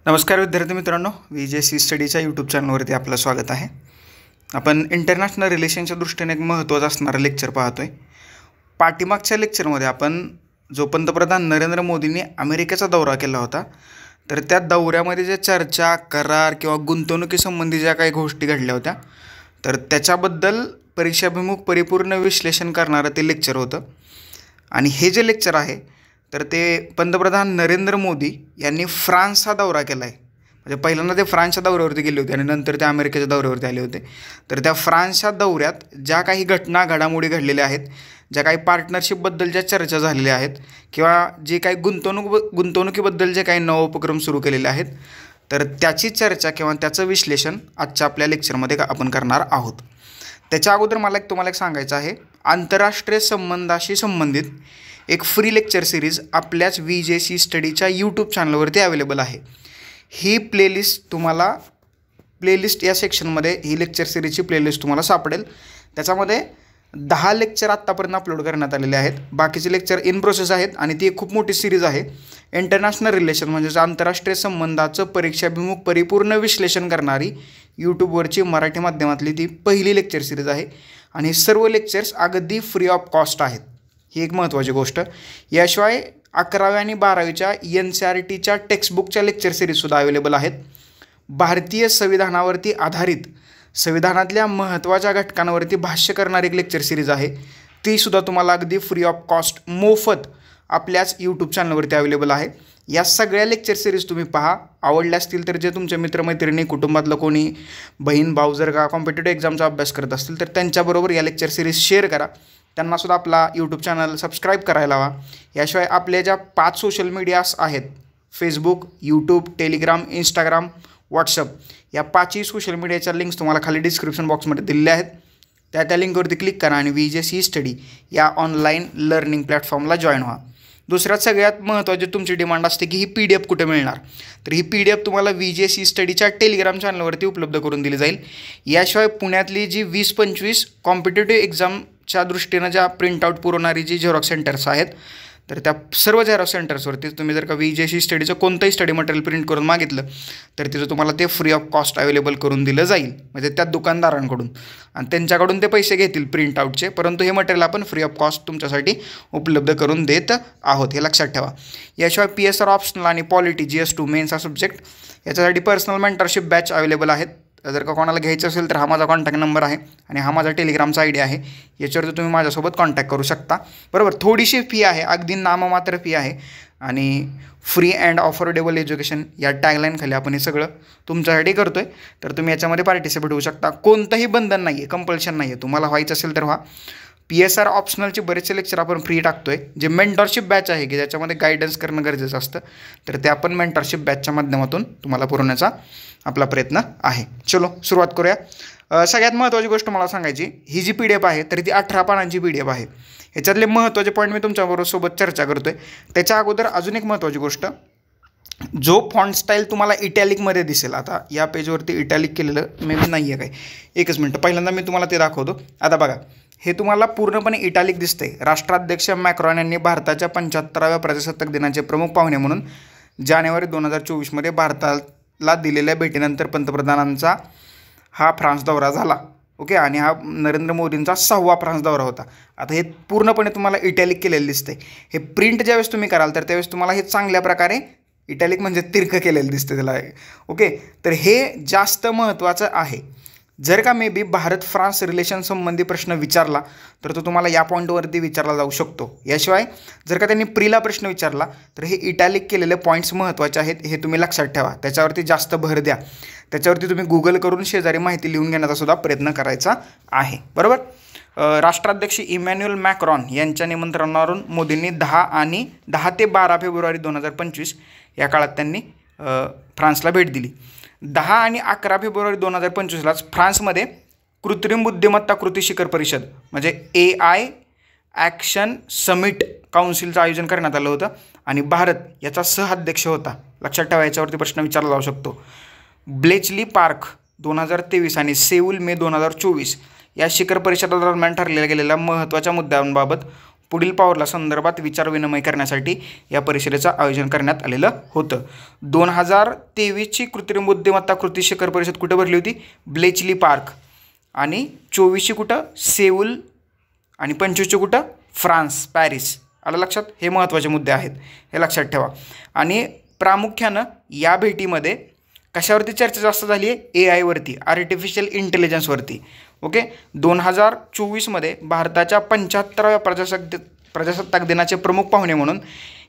नमस्कार विद्यार्थी मित्रांनो, VJC स्टडीच्या यूट्यूब चॅनलवरती आपलं स्वागत आहे. आपण इंटरनॅशनल रिलेशनच्या दृष्टीने एक महत्त्वाचं असणारं लेक्चर पाहतोय. पाठीमागच्या लेक्चरमध्ये आपण जो पंतप्रधान नरेंद्र मोदींनी अमेरिकेचा दौरा केला होता, तर त्या दौऱ्यामध्ये जे चर्चा, करार किंवा गुंतवणुकीसंबंधी ज्या काही गोष्टी घडल्या होत्या, तर त्याच्याबद्दल परीक्षाभिमुख परिपूर्ण विश्लेषण करणारं ते लेक्चर होतं. आणि हे जे लेक्चर आहे तर ते पंतप्रधान नरेंद्र मोदी यांनी फ्रान्सचा दौरा केला आहे. म्हणजे पहिल्यांदा ते फ्रान्सच्या दौऱ्यावरती गेले होते आणि नंतर ते अमेरिकेच्या दौऱ्यावरती आले होते. तर त्या फ्रान्सच्या दौऱ्यात ज्या काही घडामोडी घडलेल्या आहेत, ज्या काही पार्टनरशिपबद्दल चर्चा झालेल्या आहेत किंवा जे काही गुंतवणुकीबद्दल जे काही नवोपक्रम सुरू केलेले आहेत, तर त्याची चर्चा किंवा त्याचं विश्लेषण आजच्या आपल्या लेक्चरमध्ये आपण करणार आहोत. त्याच्या अगोदर मला तुम्हाला एक सांगायचं आहे, आंतरराष्ट्रीय संबंधाशी संबंधित एक फ्री लेक्चर सिरीज आपल्याच VJC स्टडीच्या यूट्यूब चॅनलवरती अवेलेबल आहे. ही प्लेलिस्ट या सेक्शनमध्ये ही लेक्चर सिरीजची प्लेलिस्ट तुम्हाला सापडेल. त्याच्यामध्ये 10 लेक्चर आत्तापर्यंत अपलोड करण्यात आलेले आहेत. बाकीचे लेक्चर इन प्रोसेस आहेत आणि ती एक खूप मोठी सिरीज आहे. इंटरनॅशनल रिलेशन म्हणजेच आंतरराष्ट्रीय संबंधाचं परीक्षाभिमुख परिपूर्ण विश्लेषण करणारी यूट्यूबवरची मराठी माध्यमातली ती पहिली लेक्चर सिरीज आहे. आणि सर्व लेक्चर्स अगदी फ्री ऑफ कॉस्ट आहेत. ही एक महत्त्वाची गोष्ट. याशिवाय 11वी आणि 12वीच्या NCERTच्या टेक्स्टबुकच्या लेक्चर सिरीजसुद्धा अवेलेबल आहेत. भारतीय संविधानावरती आधारित संविधानातल्या महत्त्वाच्या घटकांवरती भाष्य करणारी एक लेक्चर सिरीज आहे. तीसुद्धा तुम्हाला अगदी फ्री ऑफ कॉस्ट मोफत आपल्याच यूट्यूब चॅनलवरती अवेलेबल आहे. या सगळ्या लेक्चर सिरीज तुम्ही पहा. आवडल्या असतील तर जे तुमचे मित्रमैत्रिणी, कुटुंबातलं कोणी बहीण भाऊ जर का कॉम्पिटेटिव्ह एक्झामचा अभ्यास करत असतील तर त्यांच्याबरोबर या लेक्चर सिरीज शेअर करा. त्यांनासुद्धा आपला यूट्यूब चॅनल सबस्क्राईब करायला हवा. याशिवाय आपल्या ज्या 5 सोशल मीडियास आहेत, Facebook, YouTube, Telegram, Instagram, WhatsApp, या 5ही सोशल मीडियाच्या लिंक्स तुम्हाला खाली डिस्क्रिप्शन बॉक्समध्ये दिलेल्या आहेत. त्या लिंकवरती क्लिक करा आणि VJC स्टडी या ऑनलाईन लर्निंग प्लॅटफॉर्मला जॉईन व्हा. दुसऱ्यात सगळ्यात महत्त्वाची तुमची डिमांड असते की ही PDF कुठे मिळणार. तर ही PDF तुम्हाला VJC स्टडीच्या टेलिग्राम चॅनलवरती उपलब्ध करून दिली जाईल. याशिवाय पुण्यातली जी 20-25 कॉम्पिटेटिव्ह एक्झामच्या दृष्टीनं ज्या प्रिंटआउट पुरवणारी जी झेरॉक्स सेंटर्स आहेत, तर त्या सर्व झेरॉक्स सेंटर्सवरती तुम्ही जर का VJC स्टडीचं कोणतंही स्टडी मटेरियल प्रिंट करून मागितलं तर तिथं तुम्हाला ते फ्री ऑफ कॉस्ट अवेलेबल करून दिलं जाईल. म्हणजे त्या दुकानदारांकडून, आणि त्यांच्याकडून ते पैसे घेतील प्रिंटआउटचे, परंतु हे मटेरियल आपण फ्री ऑफ कॉस्ट तुमच्यासाठी उपलब्ध करून देत आहोत, हे लक्षात ठेवा. याशिवाय PSR ऑप्शनल आणि पॉलिटी GS2 मेन्स हा सब्जेक्ट, याच्यासाठी पर्सनल मेंटरशिप बॅच अवेलेबल आहेत. जर का कोणाला घ्यायचं असेल तर हा माझा कॉन्टॅक्ट नंबर आहे आणि हा माझा टेलिग्रामचा ID आहे. याच्यावरती तुम्ही माझ्यासोबत कॉन्टॅक्ट करू शकता. बरोबर, थोडीशी फी आहे, अगदी नाममात्र फी आहे. आणि फ्री अँड अफोर्डेबल एज्युकेशन या टॅगलाईनखाली आपण हे सगळं तुमच्यासाठी करतो आहे. तर तुम्ही याच्यामध्ये पार्टिसिपेट होऊ शकता. कोणतंही बंधन नाही आहे, कंपल्शन नाही आहे. तुम्हाला व्हायचं असेल तर व्हा. PSR ऑप्शनलचे बरेचसे लेक्चर आपण फ्री टाकतो आहे. जे मेंटरशिप बॅच आहे की ज्याच्यामध्ये गायडन्स करणं गरजेचं असतं, तर ते आपण मेंटरशिप बॅचच्या माध्यमातून तुम्हाला पुरवण्याचा आपला प्रयत्न आहे. चलो सुरुवात करूया. सगळ्यात महत्त्वाची गोष्ट मला सांगायची, ही जी PDF आहे तर ती 18 पानांची PDF आहे. ह्याच्यातले महत्त्वाचे पॉईंट मी तुमच्याबरोबर सोबत चर्चा करतो आहे. त्याच्या अगोदर अजून एक महत्त्वाची गोष्ट, जो फॉन्ट स्टाईल तुम्हाला इटॅलिकमध्ये दिसेल, आता या पेजवरती इटॅलिक केलेलं मी नाही आहे काही, एकच मिनटं, पहिल्यांदा मी तुम्हाला ते दाखवतो. आता बघा, हे तुम्हाला पूर्णपणे इटॅलिक दिसतंय. राष्ट्राध्यक्ष मॅक्रॉन यांनी भारताच्या 75व्या प्रजासत्ताक दिनाचे प्रमुख पाहुणे म्हणून जानेवारी 2024मध्ये भारताला दिलेल्या भेटीनंतर पंतप्रधानांचा हा फ्रान्स दौरा झाला. ओके, आणि हा नरेंद्र मोदींचा 6वा फ्रान्स दौरा होता. आता हे पूर्णपणे तुम्हाला इटॅलिक केलेलं दिसतंय. हे प्रिंट ज्यावेळेस तुम्ही कराल तर त्यावेळेस तुम्हाला हे चांगल्या प्रकारे इटॅलिक म्हणजे तिरकं केलेलं दिसतं त्याला. ओके, तर हे जास्त महत्त्वाचं आहे. जर का may be Bharat France relation संबंधी प्रश्न विचारला तर तो तुम्हाला या पॉईंटवरती विचारला जाऊ शकतो. याशिवाय जर का त्यांनी प्रीला प्रश्न विचारला तर हे इटॅलिक केलेले पॉईंट्स महत्त्वाचे आहेत, हे तुम्ही लक्षात ठेवा. त्याच्यावरती जास्त भर द्या. त्याच्यावरती तुम्ही गुगल करून शेजारी माहिती लिहून घेण्याचा सुद्धा प्रयत्न करायचा आहे. बरोबर. राष्ट्राध्यक्ष इमॅन्युअल मॅक्रॉन यांच्या निमंत्रणावरून मोदींनी 10 ते 12 फेब्रुवारी 2025 या काळात त्यांनी फ्रान्सला भेट दिली. 10 आणि 11 फेब्रुवारी 2025लाच फ्रान्समध्ये कृत्रिम बुद्धिमत्ता कृती शिखर परिषद म्हणजे AI ॲक्शन समिट काउन्सिलचं आयोजन करण्यात आलं होतं आणि भारत याचा सहअध्यक्ष होता. लक्षात ठेवा, याच्यावरती प्रश्न विचारला जाऊ शकतो. ब्लेचली पार्क 2023 आणि सेऊल मे 2024 या शिखर परिषदेदरम्यान ठरलेल्या गेलेल्या महत्त्वाच्या मुद्द्यांबाबत पुढील पावला संदर्भात विचारविनिमय करण्यासाठी या परिषदेचं आयोजन करण्यात आलेलं होतं. 2023ची कृत्रिम बुद्धिमत्ता कृती शिखर परिषद कुठं भरली होती? Bletchley park. आणि 24ची कुठं? सेऊल. आणि 25ची कुठं? France, Paris. आलं लक्षात? हे महत्त्वाचे मुद्दे आहेत, हे लक्षात ठेवा. आणि प्रामुख्यानं या भेटीमध्ये कशावरती चर्चा जास्त झाली आहे? AI वरती, आर्टिफिशियल इंटेलिजन्सवरती. ओके. 2024मध्ये भारताच्या 75व्या प्रजासत्ताक दिनाचे प्रमुख पाहुणे म्हणून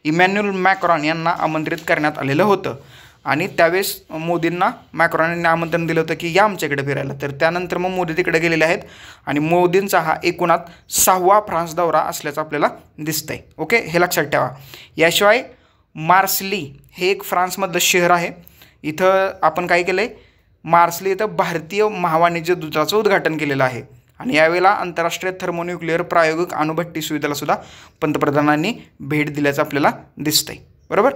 इमॅन्युअल मॅक्रॉन यांना आमंत्रित करण्यात आलेलं होतं. आणि त्यावेळेस मोदींना मॅक्रॉन यांनी आमंत्रण दिलं होतं की या आमच्याकडे फिरायला. तर त्यानंतर मग मोदी तिकडे गेलेले आहेत आणि मोदींचा हा एकूणात 6वा फ्रान्स दौरा असल्याचं आपल्याला दिसतंय. ओके, हे लक्षात ठेवा. याशिवाय मार्सली हे एक फ्रान्समधलं शहर आहे. इथं आपण काय केलं आहे? मार्सली इथं भारतीय महावाणिज्य दूताचं उद्घाटन केलेलं आहे. आणि यावेळेला आंतरराष्ट्रीय थर्मोन्यूक्लिअर प्रायोगिक अणुभट्टी सुविधेला सुद्धा पंतप्रधानांनी भेट दिल्याचं आपल्याला दिसतंय. बरोबर.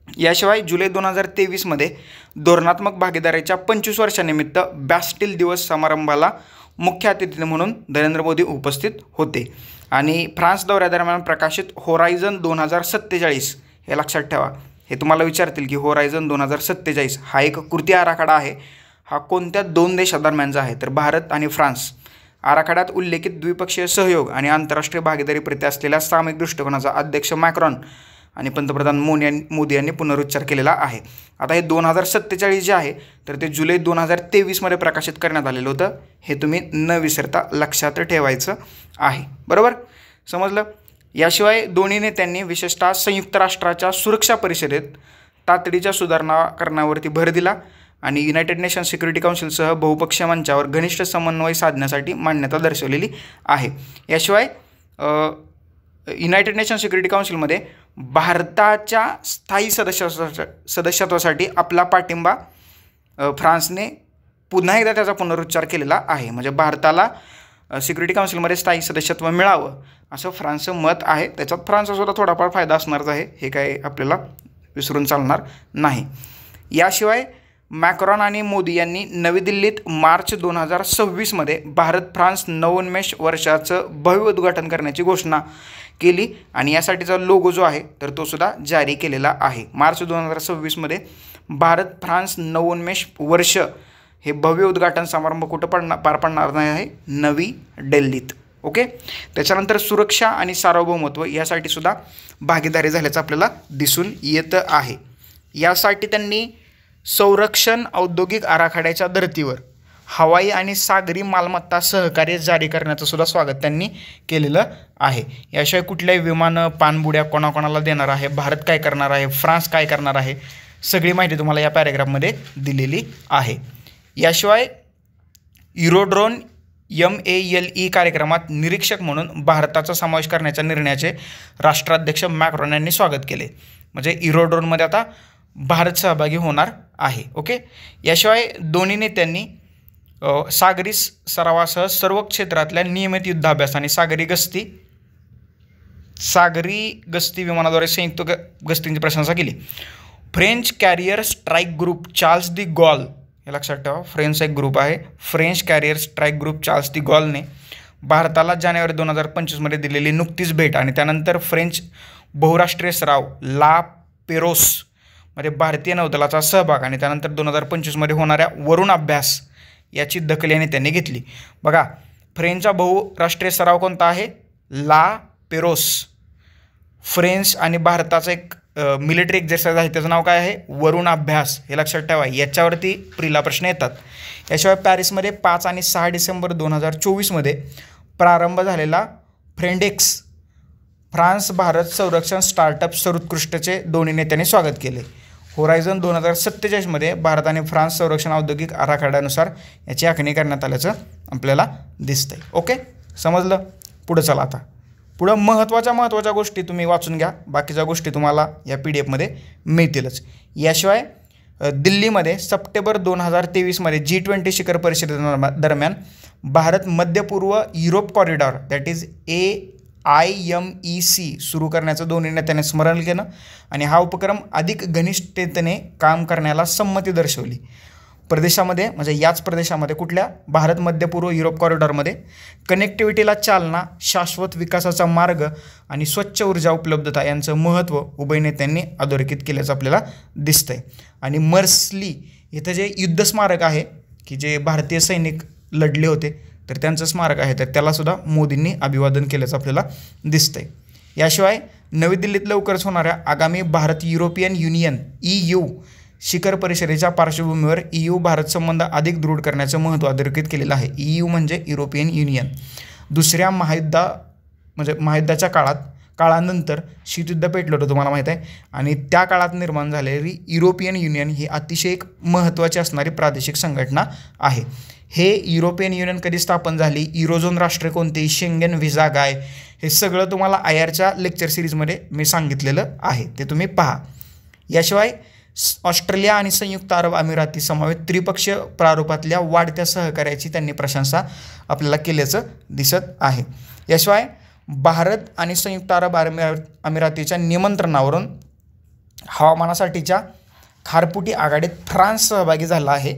याशिवाय जुलै 2023मध्ये धोरणात्मक भागीदारीच्या 25 वर्षानिमित्त बॅस्टिल दिवस समारंभाला मुख्य अतिथी म्हणून नरेंद्र मोदी उपस्थित होते. आणि फ्रान्स दौऱ्यादरम्यान प्रकाशित होरायझन 2047 हे लक्षात ठेवा. हे तुम्हाला विचारतील की होरायझन 2047 हा एक कृती आराखडा आहे. हा कोणत्या 2 देशादरम्यानचा आहे? तर भारत आणि फ्रान्स. आराखड्यात उल्लेखित द्विपक्षीय सहयोग आणि आंतरराष्ट्रीय भागीदारीप्रती असलेल्या सामायिक दृष्टिकोनाचा अध्यक्ष मॅक्रॉन आणि पंतप्रधान मोदी यांनी पुनरुच्चार केलेला आहे. आता हे 2047 जे आहे तर ते जुलै 2023मध्ये प्रकाशित करण्यात आलेलं होतं. हे तुम्ही न विसरता लक्षात ठेवायचं आहे. बरोबर, समजलं. याशिवाय दोन्ही नेत्यांनी विशेषतः संयुक्त राष्ट्राच्या सुरक्षा परिषदेत तातडीच्या सुधारणा करण्यावरती भर दिला आणि युनायटेड नेशन सिक्युरिटी काउन्सिलसह बहुपक्षीय मंचावर घनिष्ठ समन्वय साधण्यासाठी मान्यता दर्शवलेली आहे. याशिवाय युनायटेड नेशन सिक्युरिटी काउन्सिलमध्ये भारताच्या स्थायी सदस्यत्वासाठी आपला पाठिंबा फ्रान्सने पुन्हा एकदा त्याचा पुनरुच्चार केलेला आहे. म्हणजे भारताला सिक्युरिटी काउन्सिलमध्ये स्थायी सदस्यत्व मिळावं असं फ्रान्सचं मत आहे. त्याच्यात फ्रान्सचासुद्धा थोडाफार फायदा असणारच आहे, हे काय आपल्याला विसरून चालणार नाही. याशिवाय मॅक्रॉन आणि मोदी यांनी नवी दिल्लीत मार्च 2026मध्ये भारत फ्रान्स नवोन्मेष वर्षाचं भव्य उद्घाटन करण्याची घोषणा केली आणि यासाठीचा लोगो जो आहे तर तो सुद्धा जारी केलेला आहे. मार्च 2026मध्ये भारत फ्रान्स नवोन्मेष वर्ष हे भव्य उद्घाटन समारंभ कुठं पार पडणार नाही आहे? नवी दिल्लीत. ओके. त्याच्यानंतर सुरक्षा आणि सार्वभौमत्व यासाठी सुद्धा भागीदारी झाल्याचं आपल्याला दिसून येतं आहे. यासाठी त्यांनी संरक्षण औद्योगिक आराखड्याच्या धर्तीवर हवाई आणि सागरी मालमत्ता सहकार्य जारी करण्याचं सुद्धा स्वागत त्यांनी केलेलं आहे. याशिवाय कुठल्याही विमानं, पाणबुड्या कोणाकोणाला देणार आहे, भारत काय करणार आहे, फ्रान्स काय करणार आहे, सगळी माहिती तुम्हाला या पॅरेग्राफमध्ये दिलेली आहे. याशिवाय युरोड्रोन MALE कार्यक्रमात निरीक्षक म्हणून भारताचा समावेश करण्याच्या निर्णयाचे राष्ट्राध्यक्ष मॅक्रॉन यांनी स्वागत केले. म्हणजे युरोड्रोनमध्ये आता भारत सहभागी होणार आहे. ओके. याशिवाय दोन्ही नेत्यांनी सागरी सरावासह सर्व क्षेत्रातल्या नियमित युद्धाभ्यास आणि सागरी गस्ती विमानाद्वारे संयुक्त गस्तींची प्रशंसा केली. French carrier strike group Charles de Gaulle हे लक्षात ठेवा. फ्रेंचचा एक ग्रुप आहे, French carrier strike group Charles de गॉलने भारताला जानेवारी 2025मध्ये दिलेली नुकतीच भेट आणि त्यानंतर फ्रेंच बहुराष्ट्रीय सराव ला पेरोसमध्ये भारतीय नौदलाचा सहभाग आणि त्यानंतर 2025मध्ये होणाऱ्या वरुण अभ्यास याची दखल याने त्यांनी घेतली. बघा, फ्रेंचचा बहुराष्ट्रीय सराव कोणता आहे? ला पेरोस. फ्रेंच आणि भारताचा एक मिलिटरी एक्झरसाइज आहे, त्याचं नाव काय आहे? वरुण अभ्यास. हे लक्षात ठेवा, याच्यावरती प्रिला प्रश्न येतात. याशिवाय पॅरिसमध्ये 5 आणि 6 डिसेंबर 2024मध्ये प्रारंभ झालेला फ्रेंडेक्स फ्रान्स भारत संरक्षण स्टार्टअप सर्वोत्कृष्टचे दोन्ही नेत्यांनी स्वागत केले. होरायझन 2047मध्ये भारत आणि फ्रान्स संरक्षण औद्योगिक आराखड्यानुसार याची आखणी करण्यात आल्याचं आपल्याला दिसतंय. ओके, समजलं. पुढं चला. आता पुढं महत्त्वाच्या गोष्टी तुम्ही वाचून घ्या. बाकीच्या गोष्टी तुम्हाला या PDF मिळतीलच. याशिवाय दिल्लीमध्ये सप्टेंबर 2023मध्ये G20 शिखर परिषदेदरम्यान भारत मध्यपूर्व Europe corridor that is AIMEC सुरू करण्याचं दोन्ही नेत्यांनी स्मरण केलं आणि हा उपक्रम अधिक घनिष्ठतेने काम करण्याला संमती दर्शवली. प्रदेशामध्ये म्हणजे याच प्रदेशामध्ये कुठल्या भारत मध्य पूर्व युरोप कॉरिडॉरमध्ये कनेक्टिव्हिटीला चालना, शाश्वत विकासाचा मार्ग आणि स्वच्छ ऊर्जा उपलब्धता यांचं महत्त्व उभय नेत्यांनी अधोरेखित केल्याचं आपल्याला दिसतंय. आणि मर्सली इथं जे युद्ध स्मारक आहे की जे भारतीय सैनिक लढले होते तर त्यांचं स्मारक आहे, तर त्यालासुद्धा मोदींनी अभिवादन केल्याचं आपल्याला दिसतंय. याशिवाय नवी दिल्लीत लवकरच होणाऱ्या आगामी भारत युरोपियन युनियन EU शिखर परिषदेच्या पार्श्वभूमीवर EU भारत संबंध अधिक दृढ करण्याचं महत्त्व अधोरेखित केलेलं आहे. EU म्हणजे युरोपियन युनियन. दुसऱ्या महायुद्धाच्या काळानंतर शीतयुद्ध पेटलं होतं तुम्हाला माहीत आहे, आणि त्या काळात निर्माण झालेली युरोपियन युनियन ही अतिशय एक महत्त्वाची असणारी प्रादेशिक संघटना आहे. हे युरोपियन युनियन कधी स्थापन झाली, युरोझोन राष्ट्रे कोणती, शेंगेन व्हिसा काय, हे सगळं तुम्हाला IRच्या लेक्चर सिरीजमध्ये मी सांगितलेलं आहे, ते तुम्ही पहा. याशिवाय ऑस्ट्रेलिया आणि संयुक्त अरब अमिराती समवेत त्रिपक्षीय प्रारूपातल्या वाढत्या सहकार्याची त्यांनी प्रशंसा आपल्याला केल्याचं दिसत आहे. याशिवाय भारत आणि संयुक्त अरब अमिरातीच्या निमंत्रणावरून हवामानासाठीच्या खारपुटी आघाडीत फ्रान्स सहभागी झाला आहे.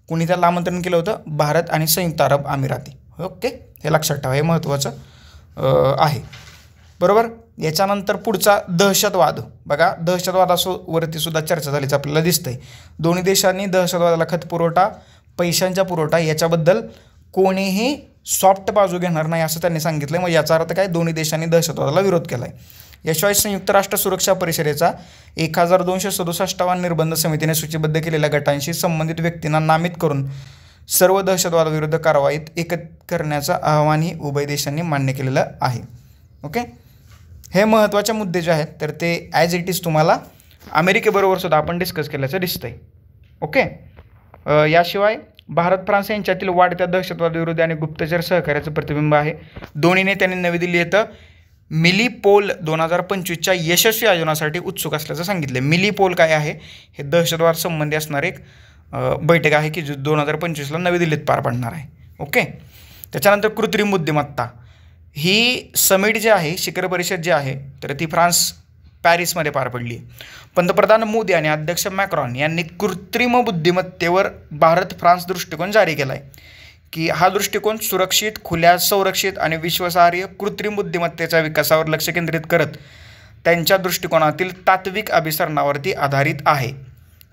कुणी त्याला आमंत्रण केलं होतं? भारत आणि संयुक्त अरब अमिराती. ओके, हे लक्षात ठेवा, हे महत्त्वाचं आहे. बरोबर. याच्यानंतर पुढचा दहशतवाद बघा. दहशतवादावरती सुद्धा चर्चा झालीच आपल्याला दिसतंय. दोन्ही देशांनी दहशतवादाला खतपुरवठा, पैशांचा पुरवठा याच्याबद्दल कोणीही सॉफ्ट बाजू घेणार नाही असं त्यांनी सांगितलं. मग याचा अर्थ काय? दोन्ही देशांनी दहशतवादाला विरोध केला आहे. याशिवाय संयुक्त राष्ट्र सुरक्षा परिषदेचा 1267वा निर्बंध समितीने सूचीबद्ध केलेल्या गटांशी संबंधित व्यक्तींना नामित करून सर्व दहशतवादाविरुद्ध कारवाईत एकत्रित करण्याचं आव्हानही उभय देशांनी मान्य केलेलं आहे. ओके, हे महत्त्वाचे मुद्दे जे आहेत तर ते ॲज इट इज तुम्हाला अमेरिकेबरोबर सुद्धा आपण डिस्कस केल्याचं दिसतंय. ओके. याशिवाय भारत फ्रान्स यांच्यातील वाढत्या दहशतवादाविरोधी आणि गुप्तचर सहकार्याचं प्रतिबिंब आहे. दोन्ही नेत्यांनी नवी दिल्ली येथे मिलीपोल 2025च्या यशस्वी आयोजनासाठी उत्सुक असल्याचं सांगितले. मिलीपोल काय आहे? हे दहशतवाद संबंधी असणारे एक बैठक आहे की 2025ला नवी दिल्लीत पार पडणार आहे. ओके. त्याच्यानंतर कृत्रिम बुद्धिमत्ता ही समिट जी आहे, शिखर परिषद जी आहे तर ती पॅरिसमध्ये पार पडली आहे. पंतप्रधान मोदी आणि अध्यक्ष मॅक्रॉन यांनी कृत्रिम बुद्धिमत्तेवर भारत फ्रान्स दृष्टिकोन जारी केला आहे की हा दृष्टिकोन सुरक्षित, खुल्या, संरक्षित आणि विश्वासार्ह कृत्रिम बुद्धिमत्तेच्या विकासावर लक्ष केंद्रित करत त्यांच्या दृष्टिकोनातील तात्विक अभिसरणावरती आधारित आहे.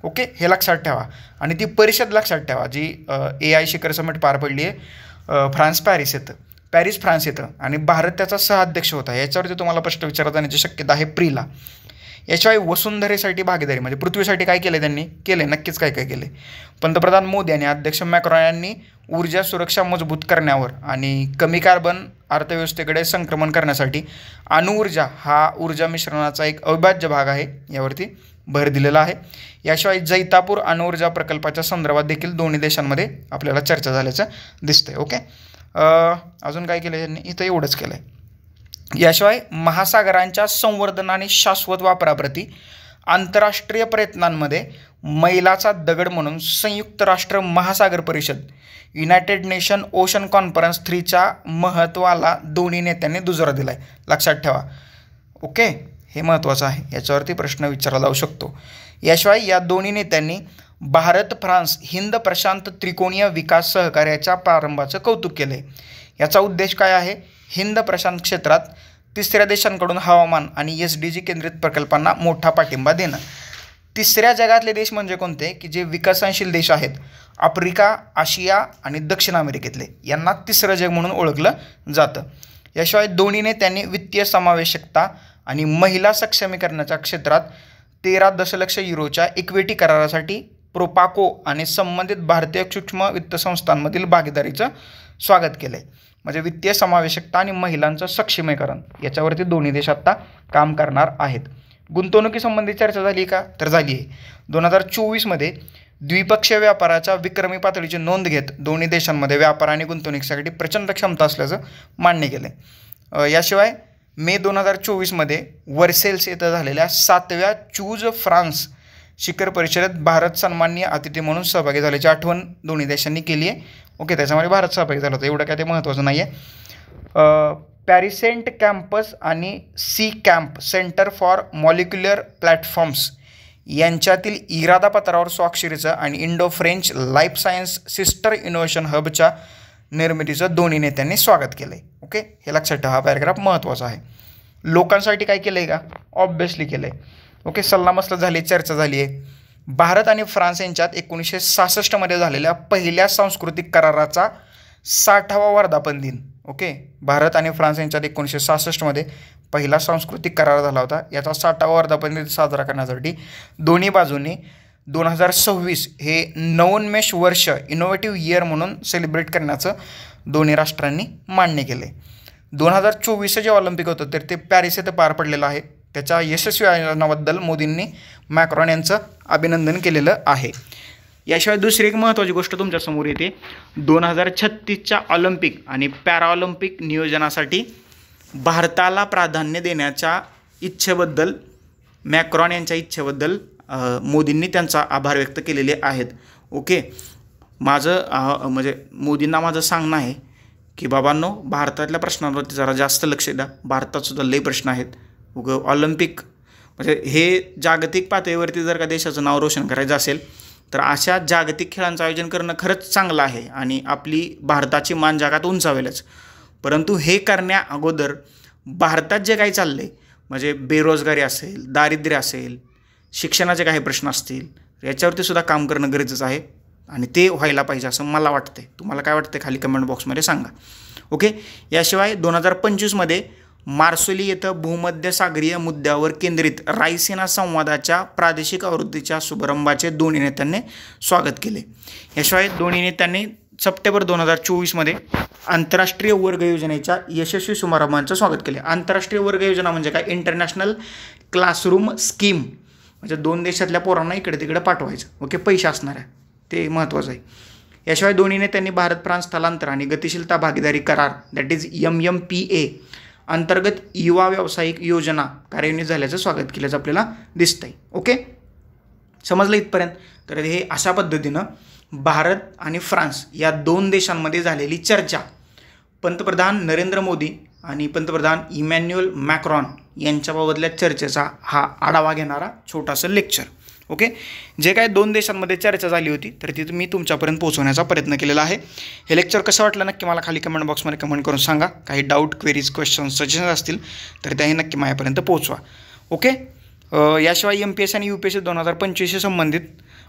ओके, हे लक्षात ठेवा. आणि ती परिषद लक्षात ठेवा जी AI शिखर समिट पार पडली आहे पॅरिस फ्रान्स येतं आणि भारत त्याचा सहअध्यक्ष होता. याच्यावरती तुम्हाला प्रश्न विचारता येण्याची शक्यता आहे प्रीला. याशिवाय वसुंधरेसाठी भागीदारी म्हणजे पृथ्वीसाठी काय केलं त्यांनी? केले, नक्कीच काय काय केले. पंतप्रधान मोदी आणि अध्यक्ष मॅक्रॉन यांनी ऊर्जा सुरक्षा मजबूत करण्यावर आणि कमी कार्बन अर्थव्यवस्थेकडे संक्रमण करण्यासाठी अणुऊर्जा हा ऊर्जा मिश्रणाचा एक अविभाज्य भाग आहे यावरती भर दिलेला आहे. याशिवाय जैतापूर अणुऊर्जा प्रकल्पाच्या संदर्भात देखील दोन्ही देशांमध्ये आपल्याला चर्चा झाल्याचं दिसतंय. ओके. अजून काय केलं त्यांनी? इथं एवढंच केलं आहे. याशिवाय महासागरांच्या संवर्धन आणि शाश्वत वापराप्रती आंतरराष्ट्रीय प्रयत्नांमध्ये मैलाचा दगड म्हणून संयुक्त राष्ट्र महासागर परिषद युनायटेड नेशन ओशन कॉन्फरन्स 3च्या महत्त्वाला दोन्ही नेत्यांनी दुजोरा दिला आहे. लक्षात ठेवा. ओके, हे महत्त्वाचं आहे, याच्यावरती प्रश्न विचारला जाऊ शकतो. याशिवाय या दोन्ही नेत्यांनी भारत फ्रान्स हिंद प्रशांत त्रिकोणीय विकास सहकार्याच्या प्रारंभाचं कौतुक केलं आहे. याचा उद्देश काय आहे? हिंद प्रशांत क्षेत्रात तिसऱ्या देशांकडून हवामान आणि SDG केंद्रित प्रकल्पांना मोठा पाठिंबा देणं. तिसऱ्या जगातले देश म्हणजे कोणते? की जे विकसनशील देश आहेत, आफ्रिका, आशिया आणि दक्षिण अमेरिकेतले, यांना तिसरं जग म्हणून ओळखलं जातं. याशिवाय दोन्ही नेत्यांनी वित्तीय समावेशकता आणि महिला सक्षमीकरणाच्या क्षेत्रात 13 दशलक्ष युरोच्या इक्विटी करारासाठी प्रोपाको आणि संबंधित भारतीय सूक्ष्म वित्त संस्थांमधील भागीदारीचं स्वागत केलं आहे. म्हणजे वित्तीय समावेशकता आणि महिलांचं सक्षमीकरण याच्यावरती दोन्ही देश आत्ता काम करणार आहेत. गुंतवणुकीसंबंधी चर्चा झाली का? तर झाली आहे. 2024मध्ये द्विपक्षीय व्यापाराच्या विक्रमी पातळीची नोंद घेत दोन्ही देशांमध्ये व्यापार आणि गुंतवणुकीसाठी प्रचंड क्षमता असल्याचं मान्य केलं आहे. याशिवाय मे 2024मध्ये वर्सेल्स येथे झालेल्या 7व्या चूज फ्रान्स शिखर परिषदेत भारत सन्माननीय अतिथी म्हणून सहभागी झाल्याची आठवण दोन्ही देशांनी केली आहे. ओके, त्याच्यामध्ये भारत सहभागी झाला होता, एवढं काय ते महत्त्वाचं नाही आहे. पॅरिसेंट कॅम्पस आणि C camp centre for molecular platforms यांच्यातील इरादा पत्रावर स्वाक्षरीचं आणि Indo French life science sister innovation हबच्या निर्मितीचं दोन्ही नेत्यांनी स्वागत केलं आहे. ओके, हे लक्षात ठेवा, हा पॅराग्राफ महत्त्वाचा आहे. लोकांसाठी काय केलं आहे का? ऑब्व्हियसली केलं आहे. ओके, सल्लामसलत झाली, चर्चा झाली आहे. भारत आणि फ्रान्स यांच्यात 1966 झालेल्या पहिल्या सांस्कृतिक कराराचा 60वा वर्धापन दिन. ओके, भारत आणि फ्रान्स यांच्यात 1966 पहिला सांस्कृतिक करार झाला होता. याचा 60वा वर्धापन दिन साजरा करण्यासाठी दोन्ही बाजूंनी 2026 हे नवोन्मेष वर्ष इनोव्हेटिव्ह इयर म्हणून सेलिब्रेट करण्याचं दोन्ही राष्ट्रांनी मान्य केलं आहे. 2024 जे ऑलिम्पिक होतं तर ते पॅरिस येथे पार पडलेलं आहे. त्याच्या यशस्वी आयोजनाबद्दल मोदींनी मॅक्रॉन यांचं अभिनंदन केलेलं आहे. याशिवाय दुसरी एक महत्त्वाची गोष्ट तुमच्यासमोर येते. 2036च्या ऑलिम्पिक आणि पॅराऑलिम्पिक नियोजनासाठी भारताला प्राधान्य देण्याच्या इच्छेबद्दल, मॅक्रॉन यांच्या इच्छेबद्दल मोदींनी त्यांचा आभार व्यक्त केलेले आहेत. ओके, माझं म्हणजे मोदींना माझं सांगणं आहे की बाबांनो, भारतातल्या प्रश्नांवरती जरा जास्त लक्ष द्या. भारतातसुद्धा लई प्रश्न आहेत. ऑलिम्पिक म्हणजे हे जागतिक पातळीवरती जर का देशाचं नाव रोशन करायचं असेल तर अशा जागतिक खेळांचं आयोजन करणं खरंच चांगलं आहे आणि आपली भारताची मान जगात उंचावेलच. परंतु हे करण्या अगोदर भारतात जे काही चाललं आहे, म्हणजे बेरोजगारी असेल, दारिद्र्य असेल, शिक्षणाचे काही प्रश्न असतील, याच्यावरती सुद्धा काम करणं गरजेचं आहे आणि ते व्हायला पाहिजे असं मला वाटतं. तुम्हाला काय वाटतं खाली कमेंट बॉक्समध्ये सांगा. ओके, याशिवाय 2025 मार्सोली येथं भूमध्य सागरीय मुद्द्यावर केंद्रित रायसिना संवादाच्या प्रादेशिक आवृत्तीच्या शुभारंभाचे दोन्ही नेत्यांनी स्वागत केले. याशिवाय दोन्ही नेत्यांनी सप्टेंबर 2024 आंतरराष्ट्रीय वर्ग योजनेच्या यशस्वी शुभारंभाचं स्वागत केले. आंतरराष्ट्रीय वर्ग योजना म्हणजे काय? इंटरनॅशनल क्लासरूम स्कीम, म्हणजे 2 देशातल्या पोरांना इकडे तिकडे पाठवायचं. ओके, पैसे असणार आहे, ते महत्त्वाचं आहे. याशिवाय दोन्ही नेत्यांनी भारत फ्रान्स स्थलांतर आणि गतिशीलता भागीदारी करार दॅट इज MMPA अंतर्गत युवा व्यावसायिक योजना कार्यान्वित झाल्याचं स्वागत केल्याचं आपल्याला दिसतंय. ओके, समजलं इथपर्यंत? तर हे अशा पद्धतीनं भारत आणि फ्रान्स या 2 देशांमध्ये झालेली चर्चा पंतप्रधान नरेंद्र मोदी आणि पंतप्रधान इमॅन्युअल मॅक्रॉन यांच्याबाबतल्या चर्चेचा हा आढावा घेणारा छोटासा लेक्चर. ओके, जे काय 2 देशांमध्ये चर्चा झाली होती तर ती मी तुमच्यापर्यंत पोहोचवण्याचा प्रयत्न केलेला आहे. हे लेक्चर कसं वाटलं नक्की मला खाली कमेंट बॉक्समध्ये कमेंट करून सांगा. काही डाऊट, क्वेरीज, क्वेश्चन, सजेशन असतील तर त्याही नक्की माझ्यापर्यंत पोहोचवा. ओके, याशिवाय MPSC आणि UPSC 2025 संबंधित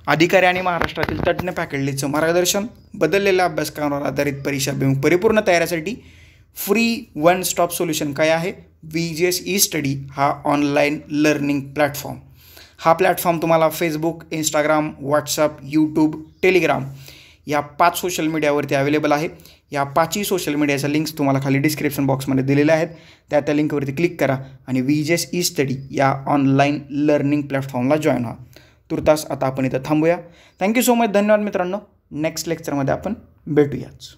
अधिकारी आणि महाराष्ट्रातील तज्ज्ञ फॅकल्टीचं मार्गदर्शन, बदललेल्या अभ्यासक्रमावर आधारित परीक्षाभिमुख परिपूर्ण तयारीसाठी फ्री वन स्टॉप सोल्युशन काय आहे? VGS ई-स्टडी हा ऑनलाईन लर्निंग प्लॅटफॉर्म. हा प्लॅटफॉर्म तुम्हाला Facebook, Instagram, WhatsApp, YouTube, Telegram या 5 सोशल मीडियावरती अवेलेबल आहे. या 5ही सोशल मीडियाच्या लिंक्स तुम्हाला खाली डिस्क्रिप्शन बॉक्समध्ये दिलेल्या आहेत. त्या लिंकवरती क्लिक करा आणि VGS ई-स्टडी या ऑनलाईन लर्निंग प्लॅटफॉर्मला जॉईन व्हा. तुर्तास आता आपण इथं थांबूया. Thank you so much. धन्यवाद मित्रांनो. नेक्स्ट लेक्चरमध्ये आपण भेटूयाच.